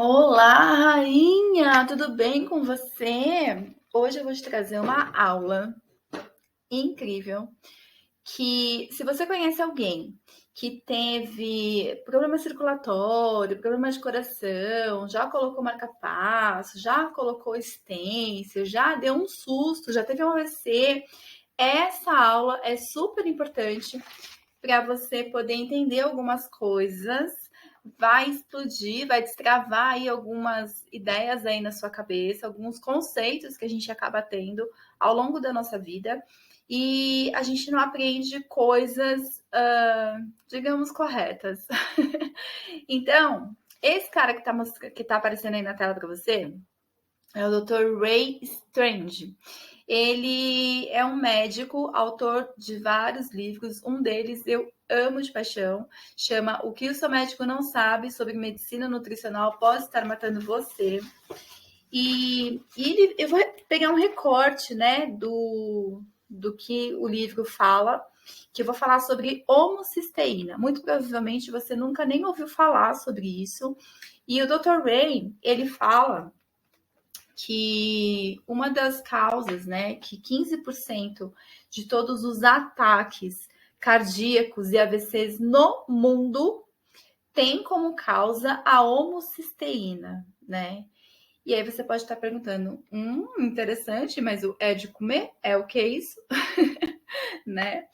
Olá, rainha! Tudo bem com você? Hoje eu vou te trazer uma aula incrível que, se você conhece alguém que teve problema circulatório, problema de coração, já colocou marca-passo, já colocou stencil, já deu um susto, já teve um AVC, essa aula é super importante para você poder entender algumas coisas, vai explodir, vai destravar aí algumas ideias aí na sua cabeça, alguns conceitos que a gente acaba tendo ao longo da nossa vida e a gente não aprende coisas, digamos, corretas. Então, esse cara que tá aparecendo aí na tela para você é o Dr. Ray Strange. Ele é um médico, autor de vários livros. Um deles eu amo de paixão. Chama O que o seu médico não sabe sobre medicina nutricional pode estar matando você. Eu vou pegar um recorte, né, do que o livro fala, que eu vou falar sobre homocisteína. Muito provavelmente você nunca nem ouviu falar sobre isso. E o Dr. Ray, ele fala que uma das causas, né, que 15% de todos os ataques cardíacos e AVCs no mundo tem como causa a homocisteína, né? E aí você pode estar perguntando, interessante, mas o é de comer? É o que é isso? Né?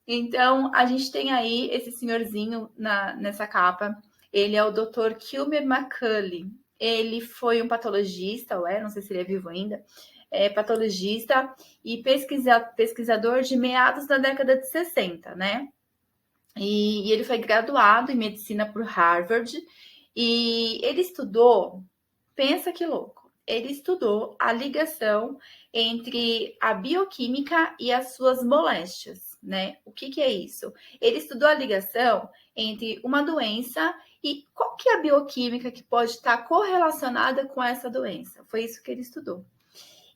Então, a gente tem aí esse senhorzinho nessa capa. Ele é o Dr. Kilmer McCulley. Ele foi um patologista, não sei se ele é vivo ainda, patologista e pesquisador de meados da década de 60, né? E ele foi graduado em medicina por Harvard e ele estudou, pensa que louco, ele estudou a ligação entre a bioquímica e as suas moléstias, né? O que é isso? Ele estudou a ligação entre uma doença e qual que é a bioquímica que pode estar correlacionada com essa doença. Foi isso que ele estudou.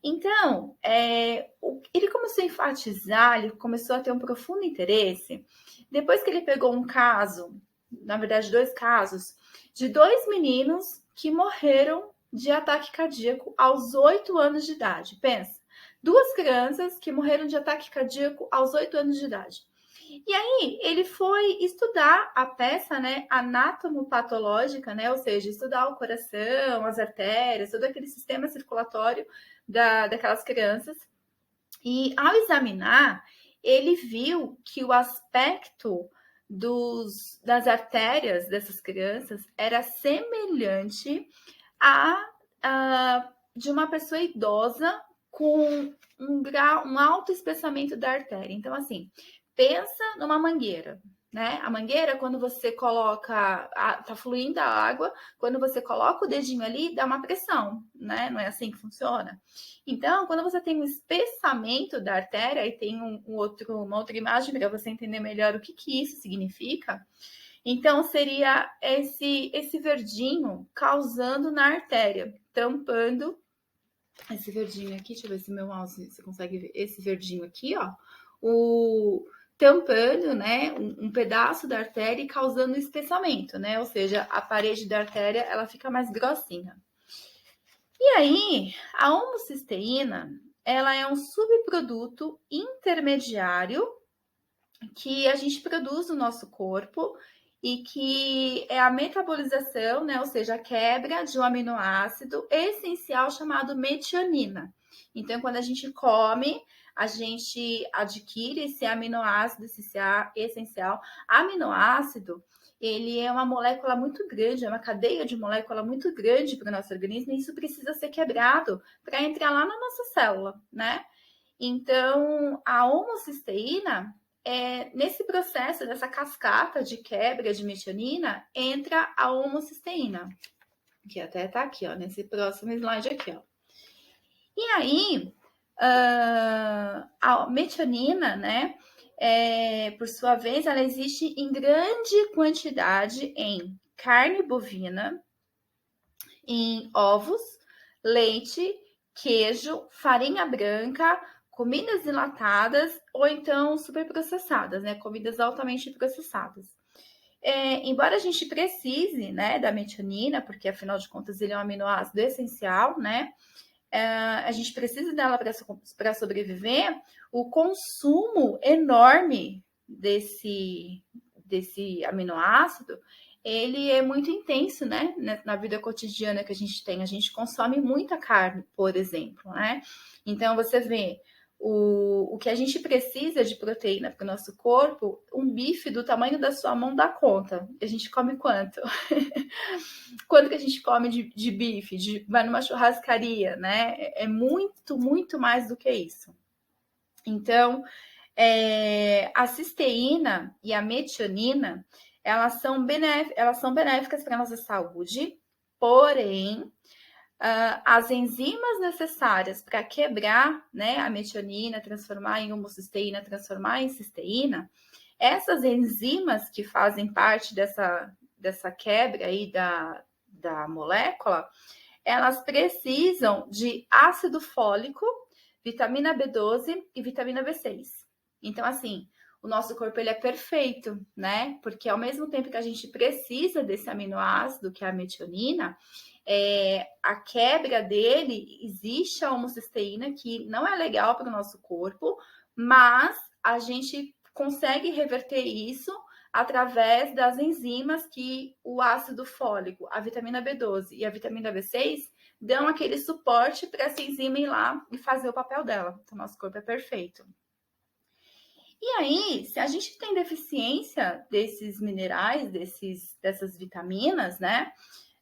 Então, ele começou a enfatizar, ele começou a ter um profundo interesse, depois que ele pegou um caso, na verdade, dois casos, de dois meninos que morreram de ataque cardíaco aos 8 anos de idade. Pensa, duas crianças que morreram de ataque cardíaco aos 8 anos de idade. E aí ele foi estudar a peça, né, anatomopatológica, né, ou seja, estudar o coração, as artérias, todo aquele sistema circulatório daquelas crianças. E ao examinar, ele viu que o aspecto das artérias dessas crianças era semelhante a de uma pessoa idosa com um alto espessamento da artéria. Então, assim, pensa numa mangueira, né? A mangueira, quando você coloca, tá fluindo a água, quando você coloca o dedinho ali, dá uma pressão, né? Não é assim que funciona? Então, quando você tem um espessamento da artéria, e tem uma outra imagem para você entender melhor o que isso significa, então seria esse verdinho causando na artéria, tampando esse verdinho aqui, deixa eu ver se meu mouse você consegue ver esse verdinho aqui, ó, o tampando, né, um pedaço da artéria e causando espessamento, né? Ou seja, a parede da artéria ela fica mais grossinha. E aí, a homocisteína, ela é um subproduto intermediário que a gente produz no nosso corpo e que é a metabolização, né, ou seja, a quebra de um aminoácido essencial chamado metionina. Então, quando a gente come, a gente adquire esse aminoácido essencial. Aminoácido, ele é uma molécula muito grande, é uma cadeia de molécula muito grande para o nosso organismo e isso precisa ser quebrado para entrar lá na nossa célula, né? Então, a homocisteína, nesse processo dessa cascata de quebra de metionina, entra a homocisteína, que até tá aqui, ó, nesse próximo slide aqui, ó. E aí, a metionina, né, por sua vez, ela existe em grande quantidade em carne bovina, em ovos, leite, queijo, farinha branca, comidas enlatadas ou então superprocessadas, né? Comidas altamente processadas. embora a gente precise, né, da metionina, porque afinal de contas ele é um aminoácido essencial, né? A gente precisa dela para sobreviver. O consumo enorme desse aminoácido, ele é muito intenso, né? Na vida cotidiana que a gente tem. A gente consome muita carne, por exemplo, né? Então, você vê o que a gente precisa de proteína para o nosso corpo, um bife do tamanho da sua mão dá conta. A gente come quanto? Quanto que a gente come de bife? Vai numa churrascaria, né? É muito, muito mais do que isso. Então, a cisteína e a metionina, elas são benéficas para a nossa saúde, porém, as enzimas necessárias para quebrar, né, a metionina, transformar em homocisteína, transformar em cisteína, essas enzimas que fazem parte dessa quebra aí da molécula, elas precisam de ácido fólico, vitamina B12 e vitamina B6. Então, assim, o nosso corpo ele é perfeito, né? Porque ao mesmo tempo que a gente precisa desse aminoácido, que é a metionina, a quebra dele, existe a homocisteína, que não é legal para o nosso corpo, mas a gente consegue reverter isso através das enzimas que o ácido fólico, a vitamina B12 e a vitamina B6 dão aquele suporte para essa enzima ir lá e fazer o papel dela. Então, nosso corpo é perfeito. E aí, se a gente tem deficiência desses minerais, dessas vitaminas, né?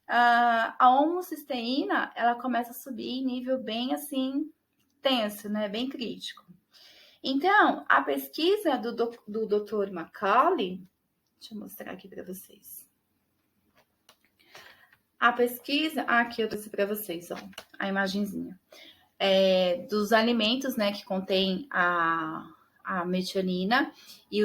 A homocisteína, ela começa a subir em nível bem assim, tenso, né? Bem crítico. Então, a pesquisa do Dr. Macaulay, deixa eu mostrar aqui para vocês. A pesquisa, aqui eu trouxe para vocês, ó, a imagenzinha, dos alimentos, né, que contém a metionina e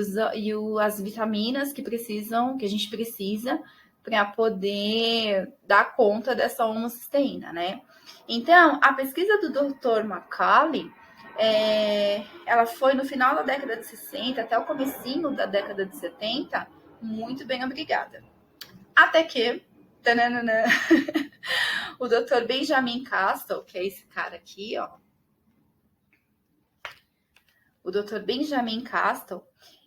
as vitaminas que a gente precisa para poder dar conta dessa homocisteína, né? Então, a pesquisa do Dr. Macaulay, ela foi no final da década de 60 até o comecinho da década de 70, muito bem obrigada. Até que, tananana, o Dr. Benjamin Castle, que é esse cara aqui, ó, o Dr. Benjamin Castle,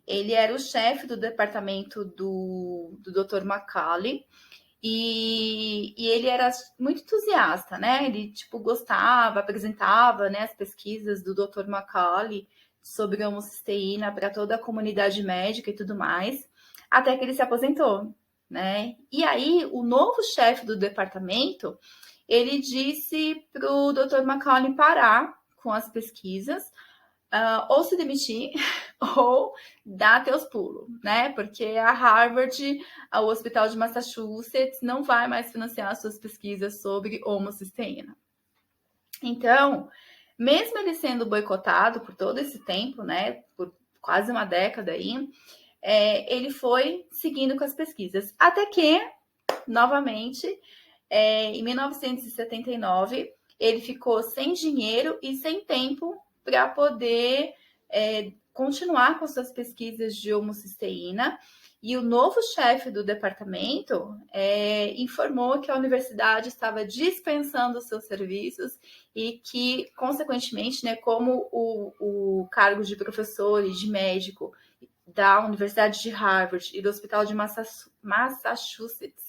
ele era o chefe do departamento do Dr. Macaulay, e ele era muito entusiasta, né? Ele, tipo, gostava, apresentava, né, as pesquisas do Dr. Macaulay sobre a homocisteína para toda a comunidade médica e tudo mais, até que ele se aposentou, né? E aí, o novo chefe do departamento, ele disse para o Dr. Macaulay parar com as pesquisas, ou se demitir ou dar teus pulos, né? Porque a Harvard, o Hospital de Massachusetts, não vai mais financiar suas pesquisas sobre homocisteína. Então, mesmo ele sendo boicotado por todo esse tempo, né? Por quase uma década aí, ele foi seguindo com as pesquisas. Até que, novamente, em 1979, ele ficou sem dinheiro e sem tempo para poder continuar com suas pesquisas de homocisteína. E o novo chefe do departamento informou que a universidade estava dispensando os seus serviços e que, consequentemente, né, como o cargo de professor e de médico da Universidade de Harvard e do Hospital de Massachusetts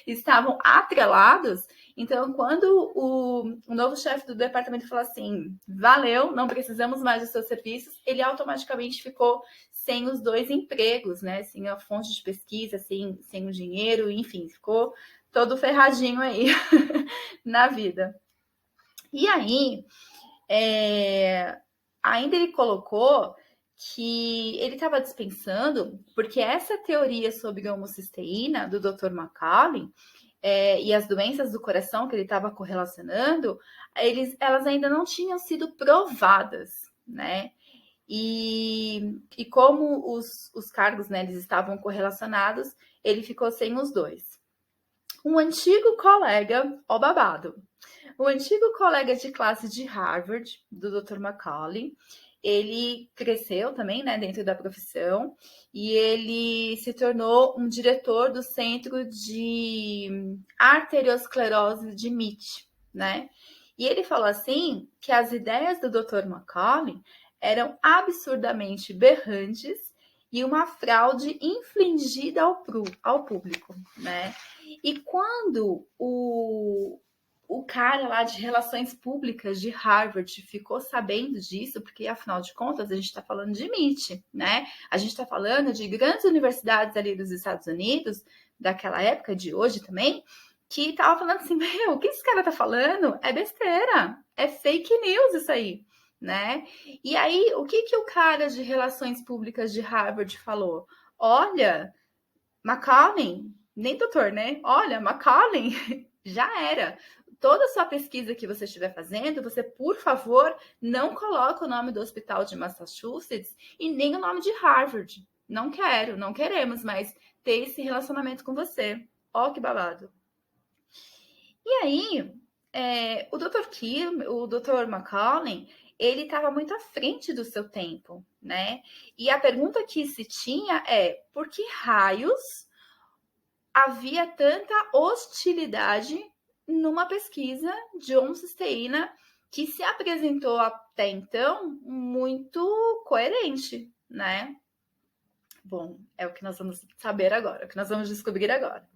estavam atrelados, então, quando o novo chefe do departamento falou assim, valeu, não precisamos mais dos seus serviços, ele automaticamente ficou sem os dois empregos, né? Sem a fonte de pesquisa, sem o dinheiro, enfim, ficou todo ferradinho aí na vida. E aí, ainda ele colocou que ele estava dispensando, porque essa teoria sobre a homocisteína do Dr. Macaulay e as doenças do coração que ele estava correlacionando, elas ainda não tinham sido provadas, né? E como os cargos, né, eles estavam correlacionados, ele ficou sem os dois. Um antigo colega, ó babado, o antigo colega de classe de Harvard, do Dr. Macaulay, ele cresceu também, né, dentro da profissão, e ele se tornou um diretor do Centro de Arteriosclerose de MIT, né? E ele falou assim que as ideias do Dr. Macaulay eram absurdamente berrantes e uma fraude infligida ao público, né? E quando o cara lá de relações públicas de Harvard ficou sabendo disso, porque afinal de contas a gente está falando de MIT, né? A gente está falando de grandes universidades ali dos Estados Unidos, daquela época, de hoje também, que tava falando assim, meu, o que esse cara tá falando? É besteira, é fake news isso aí, né? E aí, o que o cara de relações públicas de Harvard falou? Olha, Macaulay, nem doutor, né? Olha, Macaulay, já era. Toda a sua pesquisa que você estiver fazendo, você, por favor, não coloque o nome do hospital de Massachusetts e nem o nome de Harvard. Não quero, não queremos mais ter esse relacionamento com você. Ó, que babado. E aí, o Dr. Macaulay, ele estava muito à frente do seu tempo, né? E a pergunta que se tinha é, por que raios havia tanta hostilidade numa pesquisa de homocisteína que se apresentou até então muito coerente, né? Bom, é o que nós vamos saber agora, é o que nós vamos descobrir agora.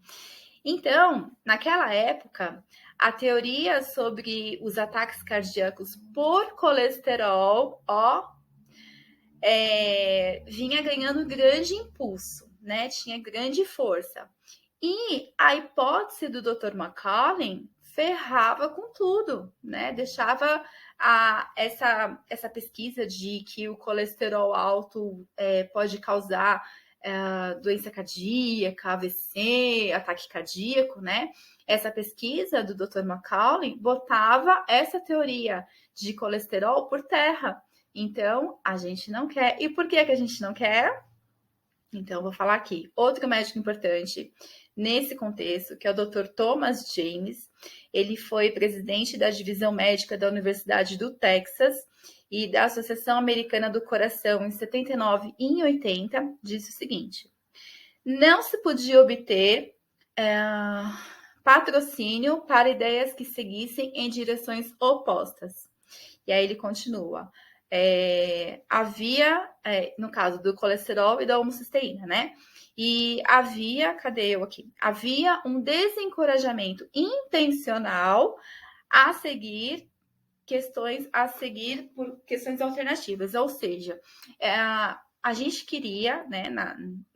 Então, naquela época, a teoria sobre os ataques cardíacos por colesterol, vinha ganhando grande impulso, né? Tinha grande força. E a hipótese do Dr. Macaulay ferrava com tudo, né? Deixava essa pesquisa de que o colesterol alto pode causar doença cardíaca, AVC, ataque cardíaco, né? Essa pesquisa do Dr. Macaulay botava essa teoria de colesterol por terra. Então, a gente não quer. E por que a gente não quer? Então, eu vou falar aqui. Outro médico importante nesse contexto, que é o Dr. Thomas James. Ele foi presidente da divisão médica da Universidade do Texas e da Associação Americana do Coração em 79 e em 80, disse o seguinte: não se podia obter patrocínio para ideias que seguissem em direções opostas. E aí ele continua. Havia, no caso do colesterol e da homocisteína, né? E havia, cadê eu aqui? Havia um desencorajamento intencional a seguir por questões alternativas, ou seja, a gente queria, né,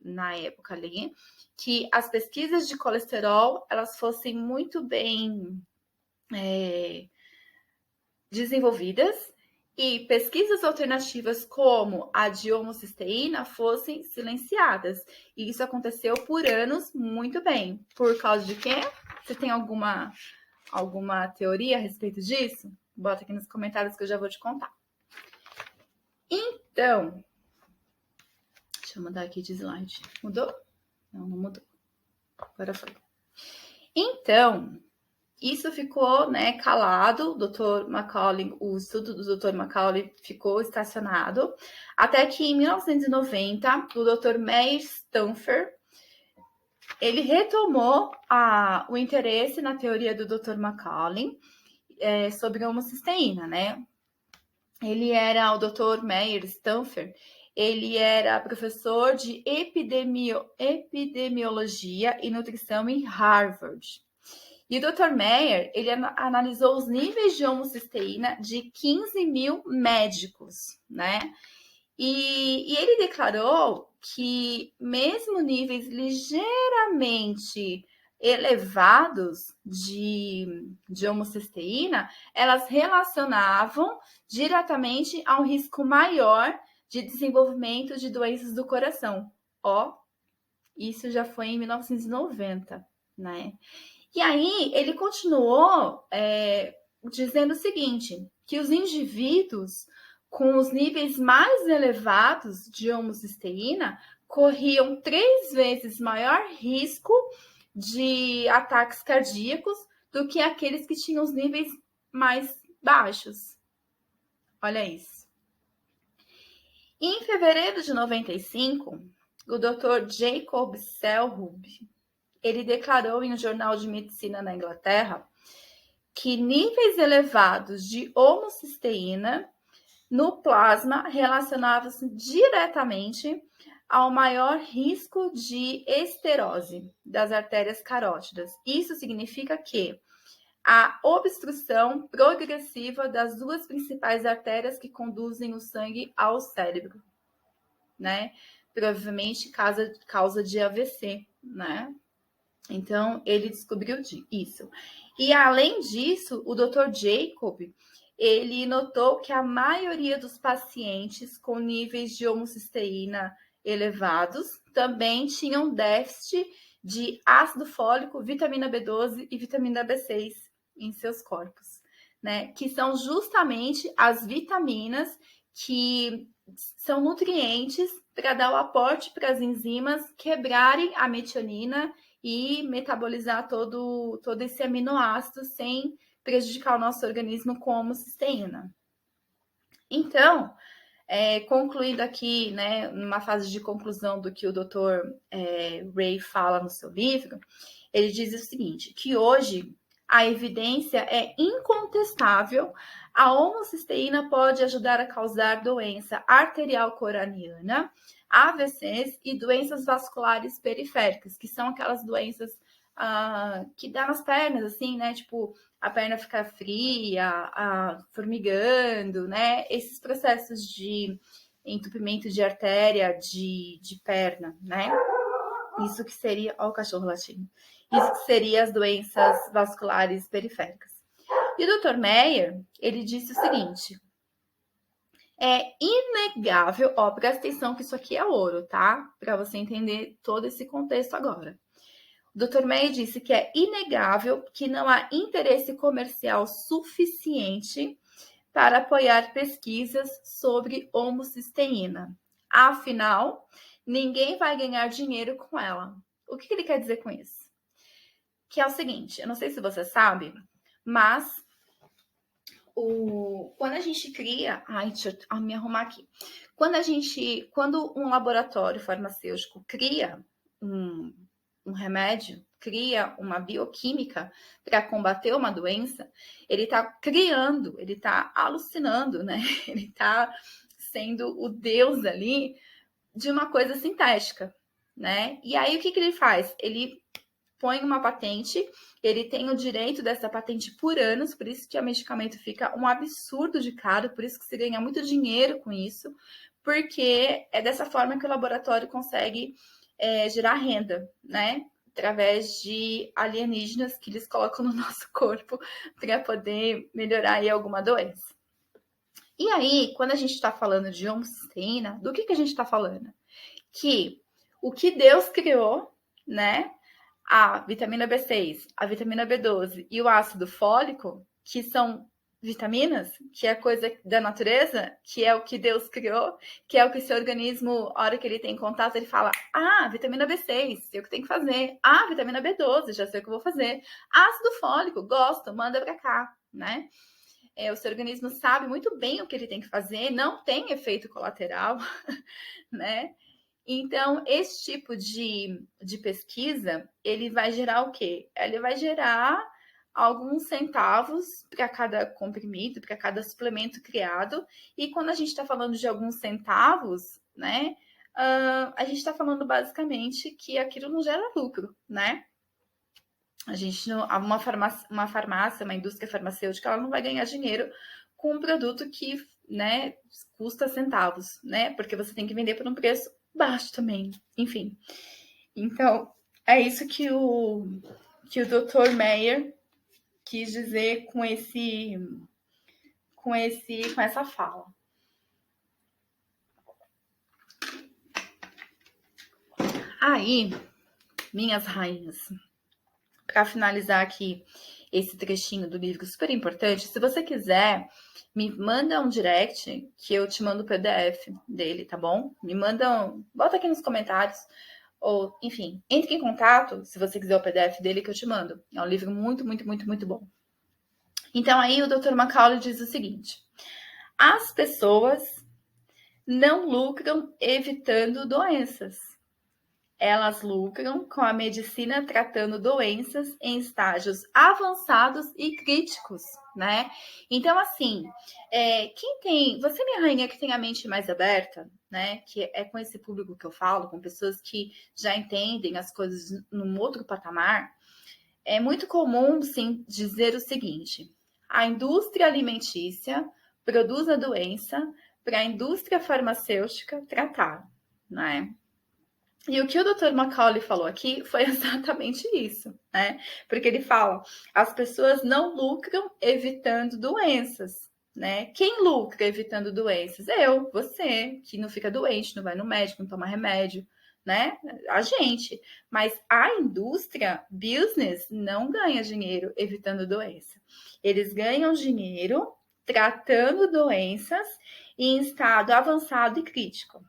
na época ali, que as pesquisas de colesterol elas fossem muito bem desenvolvidas e pesquisas alternativas como a de homocisteína fossem silenciadas. E isso aconteceu por anos muito bem. Por causa de quê? Você tem alguma teoria a respeito disso? Bota aqui nos comentários que eu já vou te contar. Então, deixa eu mudar aqui de slide. Mudou? Não mudou. Agora foi. Então, isso ficou, né, calado. O Dr. Macaulay, o estudo do Dr. Macaulay ficou estacionado, até que em 1990, o Dr. Meyer Stauffer, ele retomou o interesse na teoria do Dr. Macaulay sobre a homocisteína, né? O Dr. Meyer Stauffer, ele era professor de epidemiologia e nutrição em Harvard. E o Dr. Meyer, ele analisou os níveis de homocisteína de 15 mil médicos, né? E ele declarou que mesmo níveis ligeiramente elevados de homocisteína, elas relacionavam diretamente a um risco maior de desenvolvimento de doenças do coração. Isso já foi em 1990, né? E aí ele continuou dizendo o seguinte, que os indivíduos com os níveis mais elevados de homocisteína corriam 3 vezes maior risco de ataques cardíacos do que aqueles que tinham os níveis mais baixos. Olha isso. Em fevereiro de 95, o Dr. Jacob Selhub, ele declarou em um jornal de medicina na Inglaterra que níveis elevados de homocisteína no plasma relacionavam-se diretamente ao maior risco de esterose das artérias carótidas. Isso significa que a obstrução progressiva das duas principais artérias que conduzem o sangue ao cérebro, né? Provavelmente causa de AVC, né? Então, ele descobriu isso. E, além disso, o Dr. Jacob, ele notou que a maioria dos pacientes com níveis de homocisteína elevados também tinham déficit de ácido fólico, vitamina B12 e vitamina B6 em seus corpos, né? Que são justamente as vitaminas que são nutrientes para dar o aporte para as enzimas quebrarem a metionina e metabolizar todo esse aminoácido sem prejudicar o nosso organismo com homocisteína. Então, concluindo aqui, né, numa fase de conclusão do que o Dr. Ray fala no seu livro, ele diz o seguinte, que hoje a evidência é incontestável, a homocisteína pode ajudar a causar doença arterial coraniana, AVCs e doenças vasculares periféricas, que são aquelas doenças que dá nas pernas, assim, né? Tipo, a perna ficar fria, formigando, né? Esses processos de entupimento de artéria de perna, né? Isso que seria... Olha o cachorro latindo. Isso que seria as doenças vasculares periféricas. E o Dr. Meyer, ele disse o seguinte... É inegável, ó, presta atenção que isso aqui é ouro, tá? Para você entender todo esse contexto agora. O Dr. Meyer disse que é inegável que não há interesse comercial suficiente para apoiar pesquisas sobre homocisteína. Afinal, ninguém vai ganhar dinheiro com ela. O que ele quer dizer com isso? Que é o seguinte, eu não sei se você sabe, mas quando a gente cria... Ai, deixa eu me arrumar aqui. Quando um laboratório farmacêutico cria um remédio, cria uma bioquímica para combater uma doença, ele está criando, ele está alucinando, né? Ele está sendo o deus ali de uma coisa sintética, né? E aí, o que ele faz? Ele põe uma patente, ele tem o direito dessa patente por anos, por isso que o medicamento fica um absurdo de caro, por isso que se ganha muito dinheiro com isso, porque é dessa forma que o laboratório consegue gerar renda, né? Através de alienígenas que eles colocam no nosso corpo para poder melhorar aí alguma doença. E aí, quando a gente está falando de homocisteína, do que a gente está falando? Que o que Deus criou, né? A vitamina B6, a vitamina B12 e o ácido fólico, que são vitaminas, que é coisa da natureza, que é o que Deus criou, que é o que seu organismo, a hora que ele tem contato, ele fala, vitamina B6, sei o que tem que fazer. Vitamina B12, já sei o que eu vou fazer. Ácido fólico, gosto, manda pra cá, né? O seu organismo sabe muito bem o que ele tem que fazer, não tem efeito colateral, né? Então, esse tipo de pesquisa, ele vai gerar o quê? Ele vai gerar alguns centavos para cada comprimido, para cada suplemento criado. E quando a gente está falando de alguns centavos, né? A gente está falando basicamente que aquilo não gera lucro, né? A gente não, uma farmácia, uma indústria farmacêutica, ela não vai ganhar dinheiro com um produto que, né, custa centavos, né? Porque você tem que vender por um preço baixo também, enfim. Então, é isso que o Dr. Meyer quis dizer com essa fala. Aí, minhas rainhas, para finalizar aqui esse trechinho do livro super importante, se você quiser, me manda um direct que eu te mando o PDF dele, tá bom? Me manda bota aqui nos comentários, ou, enfim, entre em contato se você quiser o PDF dele que eu te mando. É um livro muito, muito, muito, muito bom. Então, aí o Dr. Macaulay diz o seguinte, as pessoas não lucram evitando doenças. Elas lucram com a medicina tratando doenças em estágios avançados e críticos, né? Então, assim, quem tem... Você, minha rainha, que tem a mente mais aberta, né? Que é com esse público que eu falo, com pessoas que já entendem as coisas num outro patamar, é muito comum, sim, dizer o seguinte: a indústria alimentícia produz a doença para a indústria farmacêutica tratar, né? E o que o Dr. Macaulay falou aqui foi exatamente isso, né? Porque ele fala, as pessoas não lucram evitando doenças, né? Quem lucra evitando doenças? Eu, você, que não fica doente, não vai no médico, não toma remédio, né? A gente. Mas a indústria, business, não ganha dinheiro evitando doença. Eles ganham dinheiro tratando doenças em estado avançado e crítico.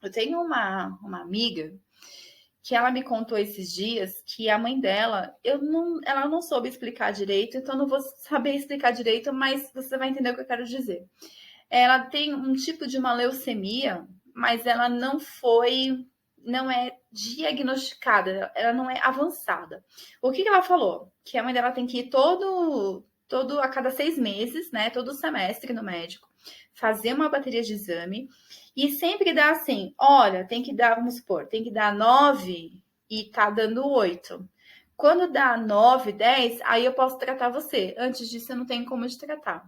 Eu tenho uma amiga que ela me contou esses dias que a mãe dela, ela não soube explicar direito, então não vou saber explicar direito, mas você vai entender o que eu quero dizer. Ela tem um tipo de uma leucemia, mas ela não é diagnosticada, ela não é avançada. O que ela falou? Que a mãe dela tem que ir todo a cada 6 meses, né? Todo semestre no médico, fazer uma bateria de exame e sempre dá assim: olha, tem que dar, vamos supor, tem que dar 9 e tá dando 8. Quando dá 9, 10, aí eu posso tratar você. Antes disso, eu não tenho como te tratar.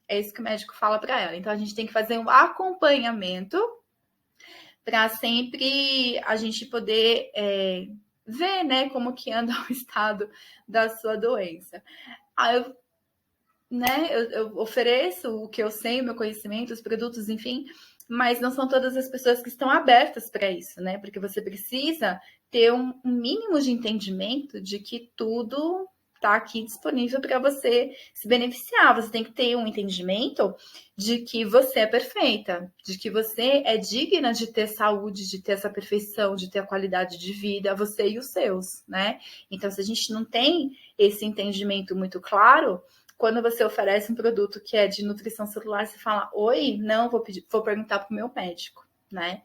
É isso que o médico fala para ela. Então, a gente tem que fazer um acompanhamento para sempre a gente poder ver, né, como que anda o estado da sua doença. Aí eu ofereço o que eu sei, o meu conhecimento, os produtos, enfim, mas não são todas as pessoas que estão abertas para isso, né? Porque você precisa ter um mínimo de entendimento de que tudo está aqui disponível para você se beneficiar. Você tem que ter um entendimento de que você é perfeita, de que você é digna de ter saúde, de ter essa perfeição, de ter a qualidade de vida, você e os seus, né? Então, se a gente não tem esse entendimento muito claro, quando você oferece um produto que é de nutrição celular, você fala, oi, não, vou perguntar para o meu médico, né?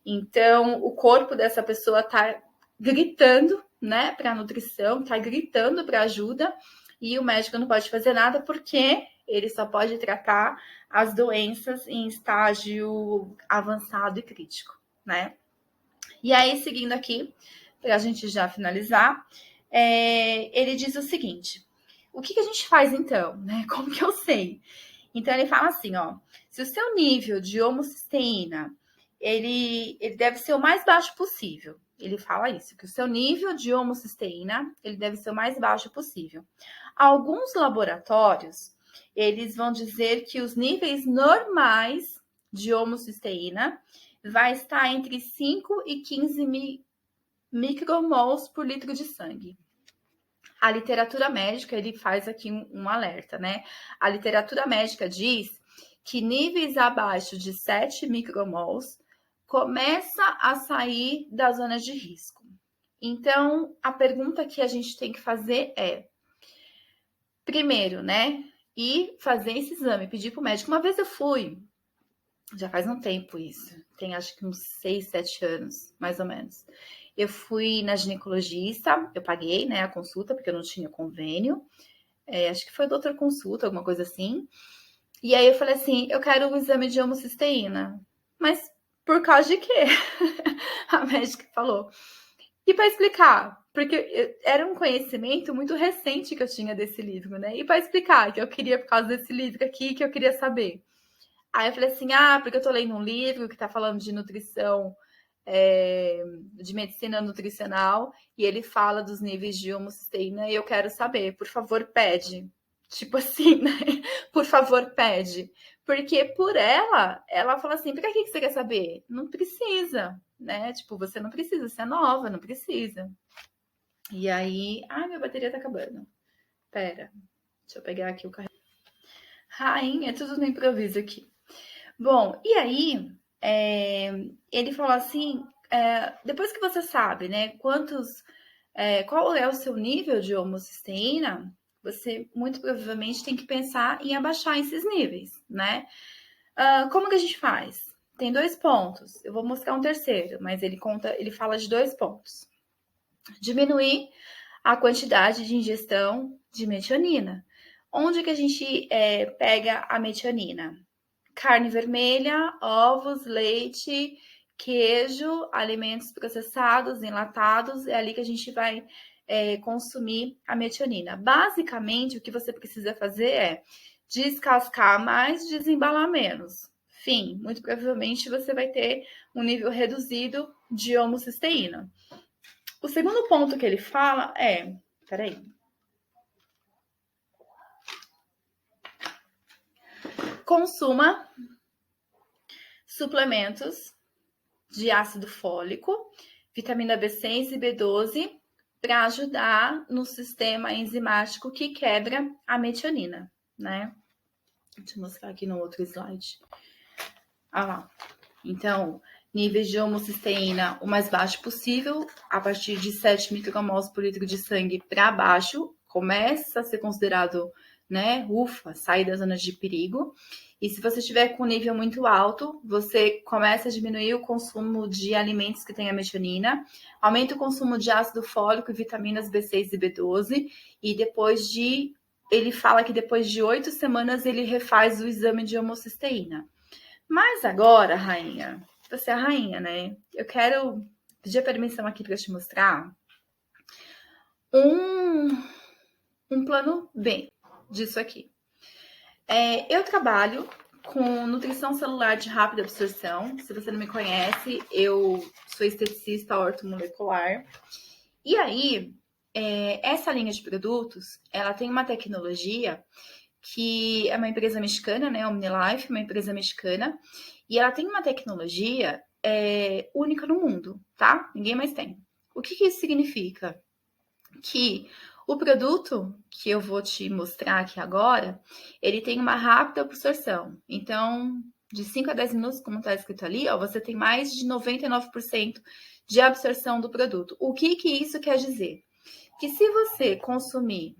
Então, o corpo dessa pessoa está gritando, né, para a nutrição, está gritando para ajuda, e o médico não pode fazer nada porque ele só pode tratar as doenças em estágio avançado e crítico, né? E aí, seguindo aqui, para a gente já finalizar, ele diz o seguinte: o que a gente faz então, né? Como que eu sei? Então ele fala assim, ó, se o seu nível de homocisteína ele deve ser o mais baixo possível. Ele fala isso, que o seu nível de homocisteína ele deve ser o mais baixo possível. Alguns laboratórios eles vão dizer que os níveis normais de homocisteína vai estar entre 5 e 15 micromols por litro de sangue. A literatura médica, ele faz aqui um alerta, né? A literatura médica diz que níveis abaixo de 7 micromols começa a sair da zona de risco. Então, a pergunta que a gente tem que fazer é, primeiro, né? Ir fazer esse exame, pedir para o médico. Uma vez eu fui, já faz um tempo isso, tem acho que uns 6, 7 anos, mais ou menos. Eu fui na ginecologista, eu paguei, né, a consulta, porque eu não tinha convênio. Acho que foi doutor consulta, alguma coisa assim. E aí eu falei assim, eu quero um exame de homocisteína. Mas por causa de quê? A médica falou. E para explicar, porque era um conhecimento muito recente que eu tinha desse livro, né? E para explicar que eu queria, por causa desse livro aqui, que eu queria saber. Aí eu falei assim, porque eu tô lendo um livro que tá falando de nutrição, de medicina nutricional, e ele fala dos níveis de homocisteína, e eu quero saber, por favor, pede. Tipo assim, né? Por favor, pede. Porque por ela fala assim, pra que você quer saber? Não precisa, né? Tipo, você não precisa, você é nova, não precisa. E aí, minha bateria tá acabando. Pera, deixa eu pegar aqui o carregador. Rainha, tudo no improviso aqui. Bom, e aí, ele falou assim, depois que você sabe, né, qual é o seu nível de homocisteína, você muito provavelmente tem que pensar em abaixar esses níveis, né? Como que a gente faz? tem 2 pontos. Eu vou mostrar um terceiro, mas ele fala de 2 pontos. Diminuir a quantidade de ingestão de metionina. Onde que a gente pega a metionina? Carne vermelha, ovos, leite, queijo, alimentos processados, enlatados, é ali que a gente vai consumir a metionina. Basicamente, o que você precisa fazer é descascar mais, desembalar menos. Fim, muito provavelmente você vai ter um nível reduzido de homocisteína. O segundo ponto que ele fala é... Peraí. Consuma suplementos de ácido fólico, vitamina B6 e B12 para ajudar no sistema enzimático que quebra a metionina, né? Deixa eu mostrar aqui no outro slide. Ah lá. Então, níveis de homocisteína o mais baixo possível, a partir de 7 micromols por litro de sangue para baixo, começa a ser considerado, né, ufa, sair da zona de perigo. E se você estiver com um nível muito alto, você começa a diminuir o consumo de alimentos que tenham metionina, aumenta o consumo de ácido fólico e vitaminas B6 e B12, e ele fala que depois de 8 semanas ele refaz o exame de homocisteína. Mas agora, rainha, você é a rainha, né? Eu quero pedir a permissão aqui para te mostrar um plano B disso aqui. Eu trabalho com nutrição celular de rápida absorção. Se você não me conhece, eu sou esteticista ortomolecular. E aí, essa linha de produtos, ela tem uma tecnologia que é uma empresa mexicana, né? OmniLife, uma empresa mexicana. E ela tem uma tecnologia única no mundo, tá? Ninguém mais tem. O que isso significa? Que o produto que eu vou te mostrar aqui agora, ele tem uma rápida absorção. Então, de 5 a 10 minutos, como está escrito ali, ó, você tem mais de 99% de absorção do produto. O que isso quer dizer? Que se você consumir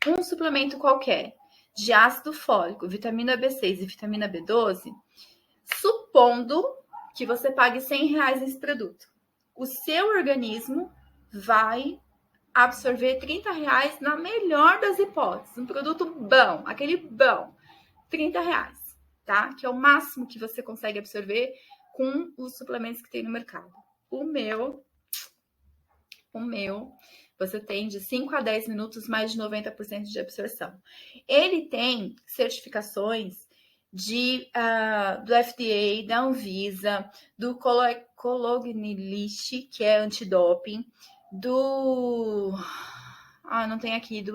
um suplemento qualquer de ácido fólico, vitamina B6 e vitamina B12, supondo que você pague R$100 nesse produto, o seu organismo vai absorver R$30 na melhor das hipóteses. Um produto bom, aquele bom, R$30, tá? Que é o máximo que você consegue absorver com os suplementos que tem no mercado. O meu, você tem de 5 a 10 minutos mais de 90% de absorção. Ele tem certificações do FDA, da Anvisa, do Colognilist, que é antidoping, não tem aqui,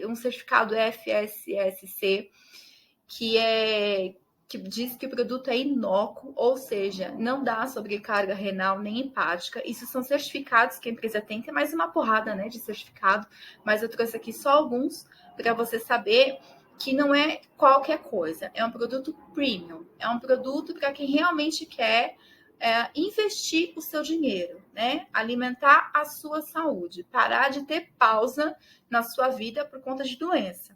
um certificado FSSC, que diz que o produto é inócuo, ou seja, não dá sobrecarga renal nem hepática. Isso são certificados que a empresa tem mais uma porrada, né, de certificado, mas eu trouxe aqui só alguns para você saber que não é qualquer coisa, é um produto premium, é um produto para quem realmente quer investir o seu dinheiro, né? Alimentar a sua saúde, parar de ter pausa na sua vida por conta de doença.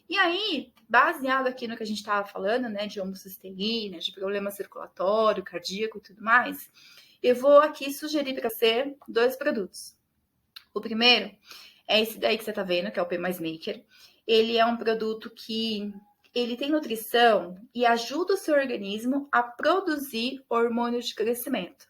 E aí, baseado aqui no que a gente estava falando, né, de homocisteína, de problema circulatório, cardíaco e tudo mais, eu vou aqui sugerir para você 2 produtos. O primeiro é esse daí que você está vendo, que é o P Mais Maker. Ele é um produto que ele tem nutrição e ajuda o seu organismo a produzir hormônio de crescimento.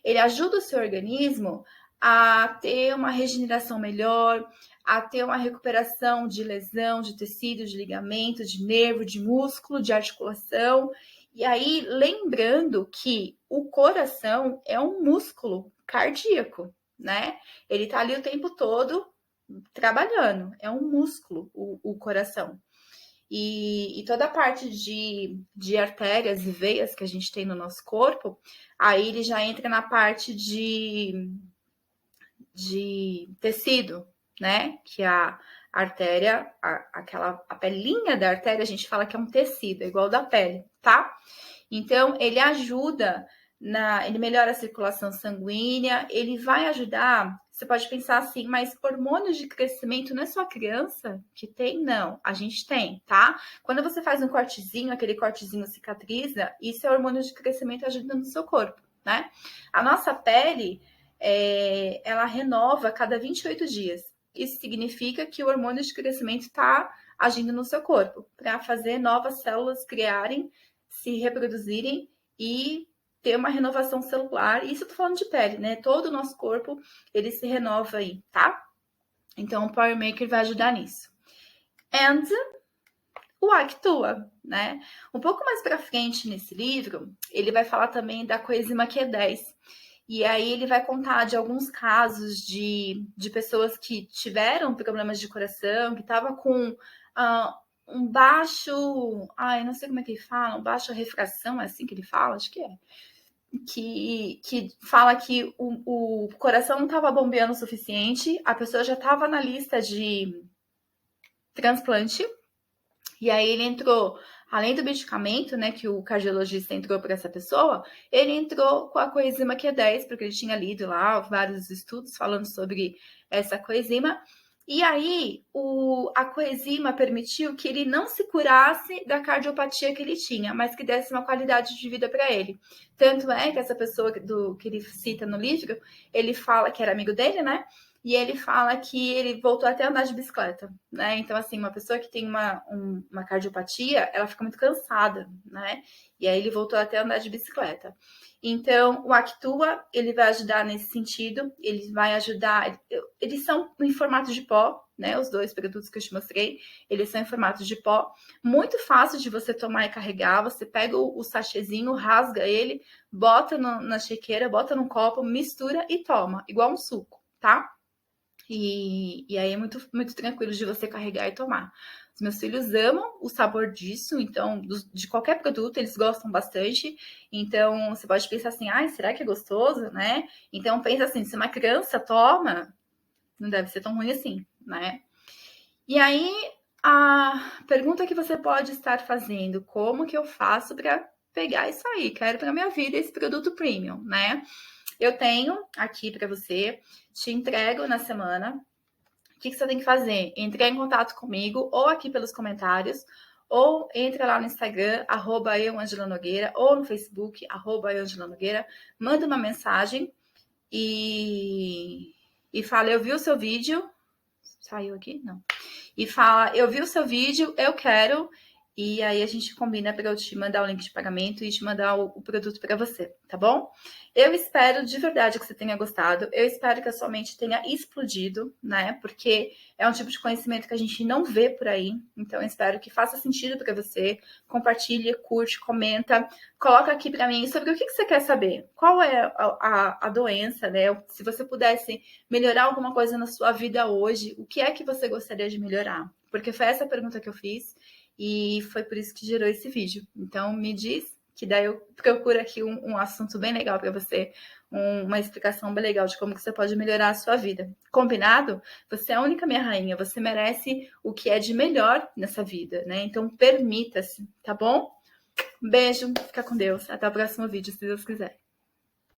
Ele ajuda o seu organismo a ter uma regeneração melhor, a ter uma recuperação de lesão, de tecido, de ligamento, de nervo, de músculo, de articulação. E aí, lembrando que o coração é um músculo cardíaco, né? Ele tá ali o tempo todo trabalhando, é um músculo, o coração. E toda a parte de artérias e veias que a gente tem no nosso corpo, aí ele já entra na parte de tecido, né? Que a artéria, a pelinha da artéria, a gente fala que é um tecido, é igual da pele, tá? Então, ele ajuda, ele melhora a circulação sanguínea, ele vai ajudar, você pode pensar assim, mas hormônios de crescimento não é só a criança que tem? Não, a gente tem, tá? Quando você faz um cortezinho, aquele cortezinho cicatriza, isso é hormônio de crescimento ajudando no seu corpo, né? A nossa pele, ela renova a cada 28 dias. Isso significa que o hormônio de crescimento está agindo no seu corpo para fazer novas células criarem, se reproduzirem e ter uma renovação celular. Isso eu tô falando de pele, né? Todo o nosso corpo, ele se renova aí, tá? Então, o Power Maker vai ajudar nisso. And o Actua, né? Um pouco mais para frente nesse livro, ele vai falar também da coenzima Q10. E aí ele vai contar de alguns casos de pessoas que tiveram problemas de coração, que estavam com um baixo... Ai, não sei como é que ele fala, um baixo refração, é assim que ele fala? Acho que é. Que fala que o coração não estava bombeando o suficiente, a pessoa já estava na lista de transplante, e aí ele entrou, além do medicamento, né, que o cardiologista entrou para essa pessoa, ele entrou com a coenzima Q10, porque ele tinha lido lá vários estudos falando sobre essa coenzima. E aí, a coenzima permitiu que ele não se curasse da cardiopatia que ele tinha, mas que desse uma qualidade de vida para ele. Tanto é que essa pessoa que ele cita no livro, ele fala que era amigo dele, né? E ele fala que ele voltou até a andar de bicicleta, né? Então, assim, uma pessoa que tem uma cardiopatia, ela fica muito cansada, né? E aí ele voltou até a andar de bicicleta. Então, o Actua, ele vai ajudar nesse sentido, ele vai ajudar... Eles são em formato de pó, né? Os dois produtos que eu te mostrei, eles são em formato de pó. Muito fácil de você tomar e carregar. Você pega o sachêzinho, rasga ele, bota na shakeira, bota num copo, mistura e toma, igual um suco, tá? E aí é muito, muito tranquilo de você carregar e tomar. Os meus filhos amam o sabor disso, então, de qualquer produto, eles gostam bastante. Então, você pode pensar assim, ai, será que é gostoso, né? Então, pensa assim, se uma criança toma, não deve ser tão ruim assim, né? E aí, a pergunta que você pode estar fazendo, como que eu faço para pegar isso aí? Quero para minha vida esse produto premium, né? Eu tenho aqui para você, te entrego na semana. O que você tem que fazer? Entrar em contato comigo, ou aqui pelos comentários, ou entra lá no Instagram, @euangelanogueira, ou no Facebook, @euangelanogueira, manda uma mensagem e fala, eu vi o seu vídeo. Saiu aqui? Não. E fala, eu vi o seu vídeo, eu quero... E aí a gente combina para eu te mandar o link de pagamento e te mandar o produto para você, tá bom? Eu espero de verdade que você tenha gostado. Eu espero que a sua mente tenha explodido, né? Porque é um tipo de conhecimento que a gente não vê por aí. Então eu espero que faça sentido para você. Compartilhe, curte, comenta. Coloca aqui para mim sobre o que você quer saber. Qual é a doença, né? Se você pudesse melhorar alguma coisa na sua vida hoje, o que é que você gostaria de melhorar? Porque foi essa a pergunta que eu fiz. E foi por isso que gerou esse vídeo. Então, me diz, que daí eu procuro aqui um assunto bem legal para você, uma explicação bem legal de como que você pode melhorar a sua vida. Combinado? Você é a única minha rainha, você merece o que é de melhor nessa vida, né? Então, permita-se, tá bom? Beijo, fica com Deus. Até o próximo vídeo, se Deus quiser.